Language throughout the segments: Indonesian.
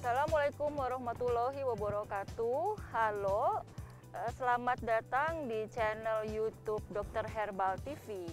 Assalamualaikum warahmatullahi wabarakatuh. Halo, selamat datang di channel YouTube Dr. Herbal TV.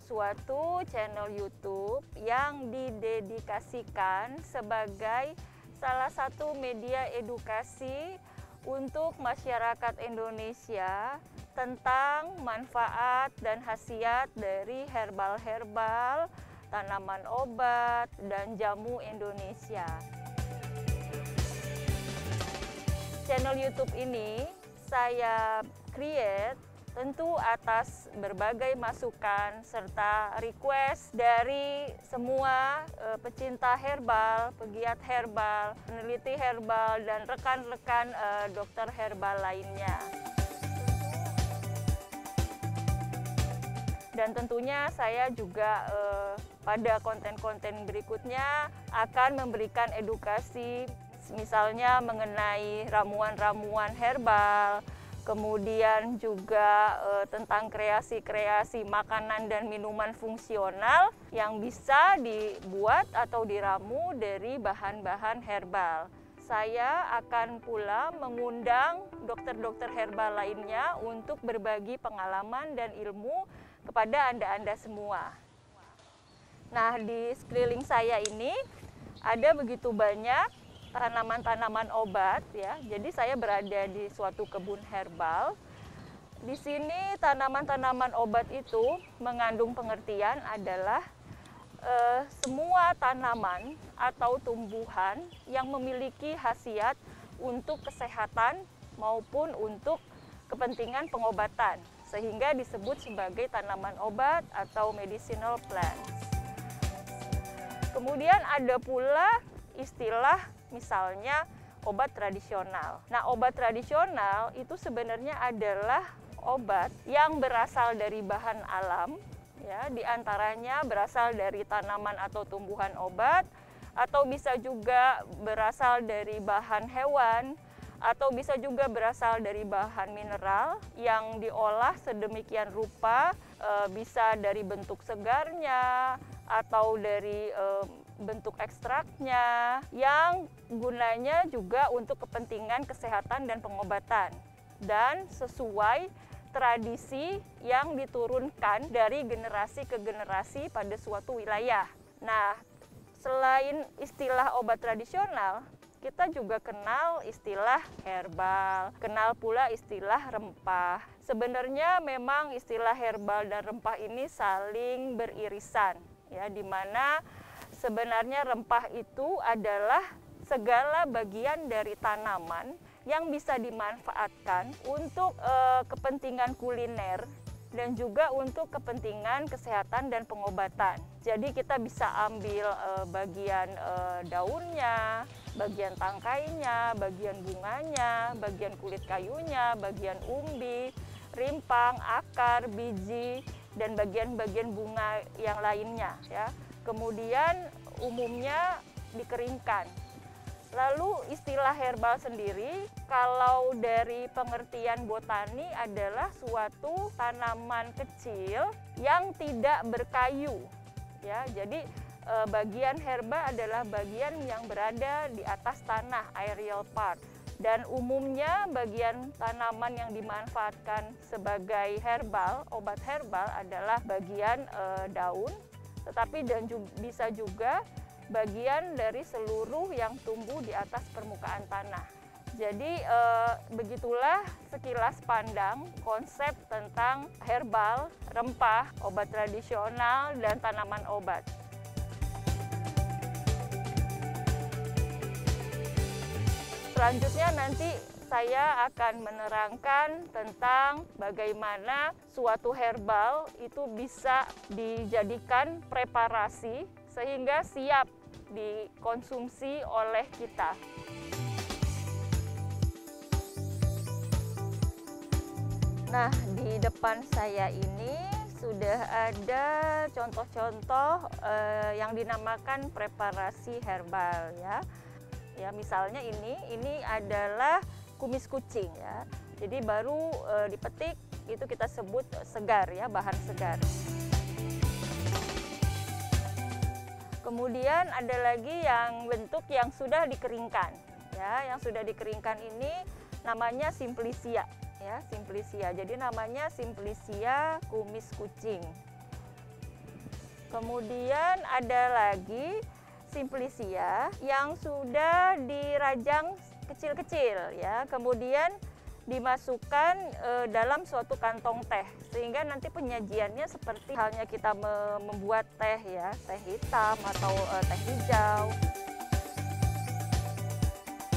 Suatu channel YouTube yang didedikasikan sebagai salah satu media edukasi untuk masyarakat Indonesia tentang manfaat dan khasiat dari herbal-herbal, tanaman obat, dan jamu Indonesia. Channel YouTube ini saya create tentu atas berbagai masukan serta request dari semua pecinta herbal, pegiat herbal, peneliti herbal, dan rekan-rekan dokter herbal lainnya. Dan tentunya saya juga pada konten-konten berikutnya akan memberikan edukasi, misalnya mengenai ramuan-ramuan herbal, kemudian juga tentang kreasi-kreasi makanan dan minuman fungsional yang bisa dibuat atau diramu dari bahan-bahan herbal. Saya akan pula mengundang dokter-dokter herbal lainnya untuk berbagi pengalaman dan ilmu kepada Anda-Anda semua. Nah, di sekeliling saya ini ada begitu banyak tanaman-tanaman obat ya. Jadi saya berada di suatu kebun herbal. Di sini tanaman-tanaman obat itu mengandung pengertian adalah semua tanaman atau tumbuhan yang memiliki khasiat untuk kesehatan maupun untuk kepentingan pengobatan, sehingga disebut sebagai tanaman obat atau medicinal plants. Kemudian ada pula istilah misalnya obat tradisional. Nah, obat tradisional itu sebenarnya adalah obat yang berasal dari bahan alam, ya, diantaranya berasal dari tanaman atau tumbuhan obat, atau bisa juga berasal dari bahan hewan, atau bisa juga berasal dari bahan mineral yang diolah sedemikian rupa, bisa dari bentuk segarnya atau dari bentuk ekstraknya yang gunanya juga untuk kepentingan kesehatan dan pengobatan dan sesuai tradisi yang diturunkan dari generasi ke generasi pada suatu wilayah. Nah, selain istilah obat tradisional, kita juga kenal istilah herbal, kenal pula istilah rempah. Sebenarnya memang istilah herbal dan rempah ini saling beririsan, ya, di mana sebenarnya rempah itu adalah segala bagian dari tanaman yang bisa dimanfaatkan untuk kepentingan kuliner dan juga untuk kepentingan kesehatan dan pengobatan. Jadi kita bisa ambil bagian daunnya, bagian tangkainya, bagian bunganya, bagian kulit kayunya, bagian umbi, rimpang, akar, biji, dan bagian-bagian bunga yang lainnya, ya. Kemudian umumnya dikeringkan. Lalu istilah herbal sendiri, kalau dari pengertian botani adalah suatu tanaman kecil yang tidak berkayu. Ya, jadi bagian herba adalah bagian yang berada di atas tanah, aerial part. Dan umumnya bagian tanaman yang dimanfaatkan sebagai herbal, obat herbal adalah bagian daun, tetapi bisa juga bagian dari seluruh yang tumbuh di atas permukaan tanah. Jadi begitulah sekilas pandang konsep tentang herbal, rempah, obat tradisional, dan tanaman obat. Selanjutnya nanti saya akan menerangkan tentang bagaimana suatu herbal itu bisa dijadikan preparasi sehingga siap dikonsumsi oleh kita. Nah, di depan saya ini sudah ada contoh-contoh yang dinamakan preparasi herbal ya. Ya, misalnya ini adalah kumis kucing ya. Jadi baru dipetik itu kita sebut segar ya, bahan segar. Kemudian ada lagi yang bentuk yang sudah dikeringkan ya, yang sudah dikeringkan ini namanya simplicia. Ya, simplicia. Jadi namanya simplicia kumis kucing. Kemudian ada lagi simplicia yang sudah dirajang kecil-kecil ya. Kemudian dimasukkan dalam suatu kantong teh sehingga nanti penyajiannya seperti halnya kita membuat teh ya, teh hitam atau teh hijau.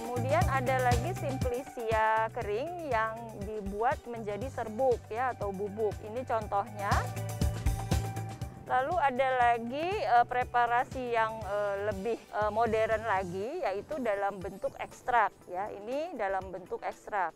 Kemudian ada lagi simplicia kering yang dibuat menjadi serbuk ya atau bubuk. Ini contohnya. Lalu ada lagi preparasi yang lebih modern lagi yaitu dalam bentuk ekstrak ya. Ini dalam bentuk ekstrak.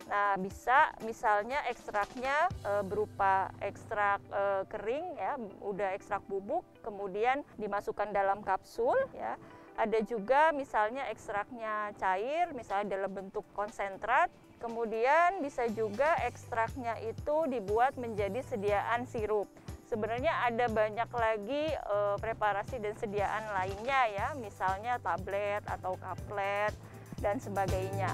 Nah, bisa misalnya ekstraknya berupa ekstrak kering ya, udah ekstrak bubuk kemudian dimasukkan dalam kapsul ya. Ada juga misalnya ekstraknya cair, misalnya dalam bentuk konsentrat. Kemudian bisa juga ekstraknya itu dibuat menjadi sediaan sirup. Sebenarnya ada banyak lagi preparasi dan sediaan lainnya ya, misalnya tablet atau kaplet dan sebagainya.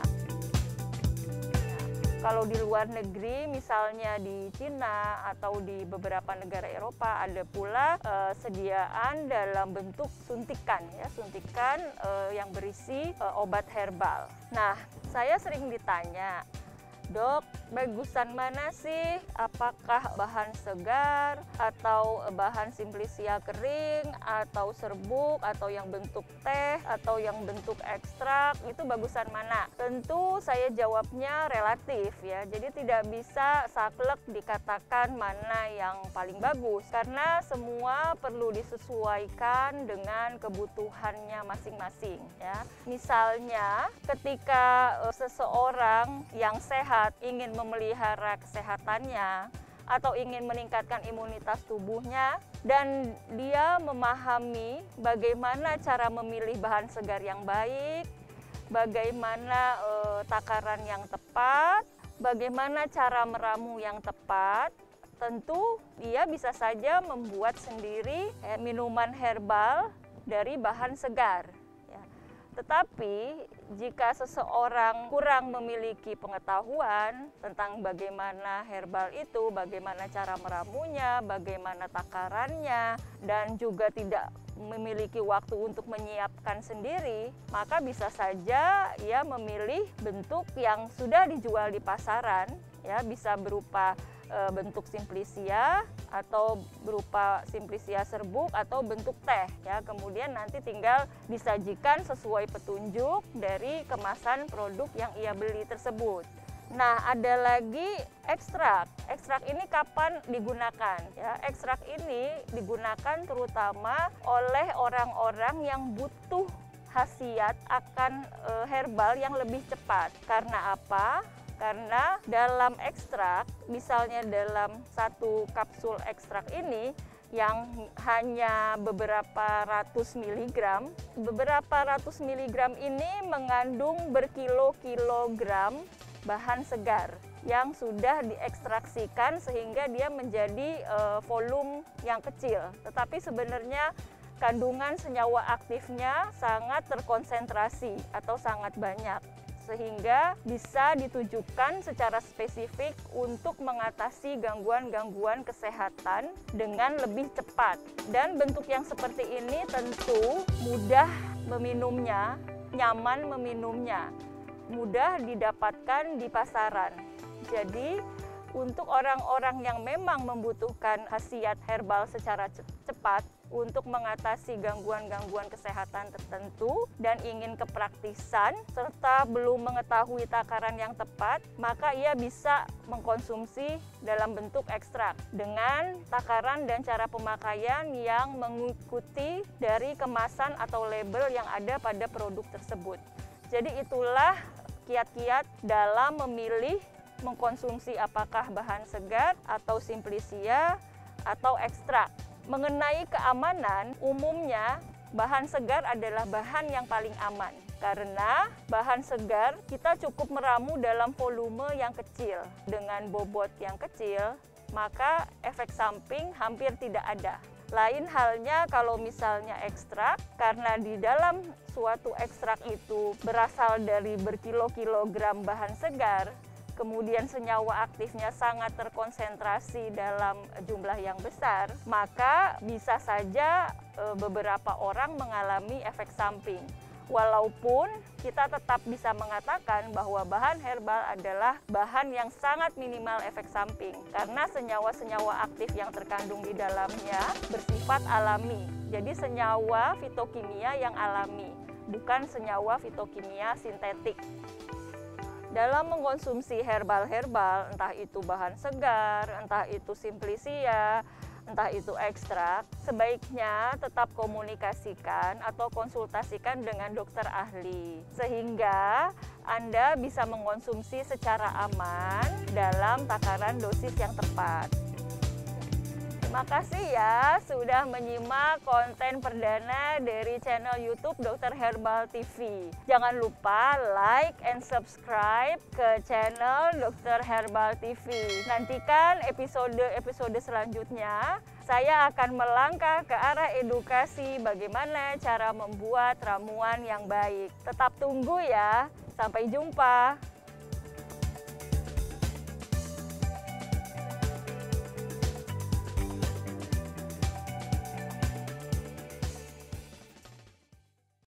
Kalau di luar negeri, misalnya di Cina atau di beberapa negara Eropa, ada pula sediaan dalam bentuk suntikan, ya, suntikan yang berisi obat herbal. Nah, saya sering ditanya, Dok, bagusan mana sih? Apakah bahan segar atau bahan simplicia kering atau serbuk atau yang bentuk teh atau yang bentuk ekstrak? Itu bagusan mana? Tentu saya jawabnya relatif ya. Jadi tidak bisa saklek dikatakan mana yang paling bagus karena semua perlu disesuaikan dengan kebutuhannya masing-masing ya. Misalnya ketika seseorang yang sehat ingin memelihara kesehatannya atau ingin meningkatkan imunitas tubuhnya dan dia memahami bagaimana cara memilih bahan segar yang baik, bagaimana takaran yang tepat, bagaimana cara meramu yang tepat, tentu dia bisa saja membuat sendiri minuman herbal dari bahan segar. Tetapi jika seseorang kurang memiliki pengetahuan tentang bagaimana herbal itu, bagaimana cara meramunya, bagaimana takarannya, dan juga tidak memiliki waktu untuk menyiapkan sendiri, maka bisa saja ia memilih bentuk yang sudah dijual di pasaran, ya, bisa berupa bentuk simplicia atau berupa simplicia serbuk atau bentuk teh ya. Kemudian nanti tinggal disajikan sesuai petunjuk dari kemasan produk yang ia beli tersebut. Nah, ada lagi ekstrak. Ekstrak ini kapan digunakan ya? Ekstrak ini digunakan terutama oleh orang-orang yang butuh khasiat akan herbal yang lebih cepat. Karena apa? Karena dalam ekstrak, misalnya dalam satu kapsul ekstrak ini yang hanya beberapa ratus miligram ini mengandung berkilo-kilogram bahan segar yang sudah diekstraksikan sehingga dia menjadi volume yang kecil. Tetapi sebenarnya kandungan senyawa aktifnya sangat terkonsentrasi atau sangat banyak, sehingga bisa ditujukan secara spesifik untuk mengatasi gangguan-gangguan kesehatan dengan lebih cepat. Dan bentuk yang seperti ini tentu mudah meminumnya, nyaman meminumnya. mudah didapatkan di pasaran. Jadi untuk orang-orang yang memang membutuhkan khasiat herbal secara cepat untuk mengatasi gangguan-gangguan kesehatan tertentu dan ingin kepraktisan serta belum mengetahui takaran yang tepat, maka ia bisa mengkonsumsi dalam bentuk ekstrak dengan takaran dan cara pemakaian yang mengikuti dari kemasan atau label yang ada pada produk tersebut. Jadi itulah kiat-kiat dalam memilih mengkonsumsi apakah bahan segar atau simplicia atau ekstrak. Mengenai keamanan, umumnya bahan segar adalah bahan yang paling aman. Karena bahan segar kita cukup meramu dalam volume yang kecil. Dengan bobot yang kecil, maka efek samping hampir tidak ada. Lain halnya kalau misalnya ekstrak, karena di dalam suatu ekstrak itu berasal dari berkilo-kilogram bahan segar, kemudian senyawa aktifnya sangat terkonsentrasi dalam jumlah yang besar, maka bisa saja beberapa orang mengalami efek samping. Walaupun kita tetap bisa mengatakan bahwa bahan herbal adalah bahan yang sangat minimal efek samping, karena senyawa-senyawa aktif yang terkandung di dalamnya bersifat alami. Jadi senyawa fitokimia yang alami, bukan senyawa fitokimia sintetik. Dalam mengkonsumsi herbal-herbal, entah itu bahan segar, entah itu simplicia, entah itu ekstrak, sebaiknya tetap komunikasikan atau konsultasikan dengan dokter ahli, sehingga Anda bisa mengkonsumsi secara aman dalam takaran dosis yang tepat. Terima kasih ya sudah menyimak konten perdana dari channel YouTube Dr. Herbal TV. Jangan lupa like and subscribe ke channel Dr. Herbal TV. Nantikan episode-episode selanjutnya. Saya akan melangkah ke arah edukasi bagaimana cara membuat ramuan yang baik. Tetap tunggu ya. Sampai jumpa.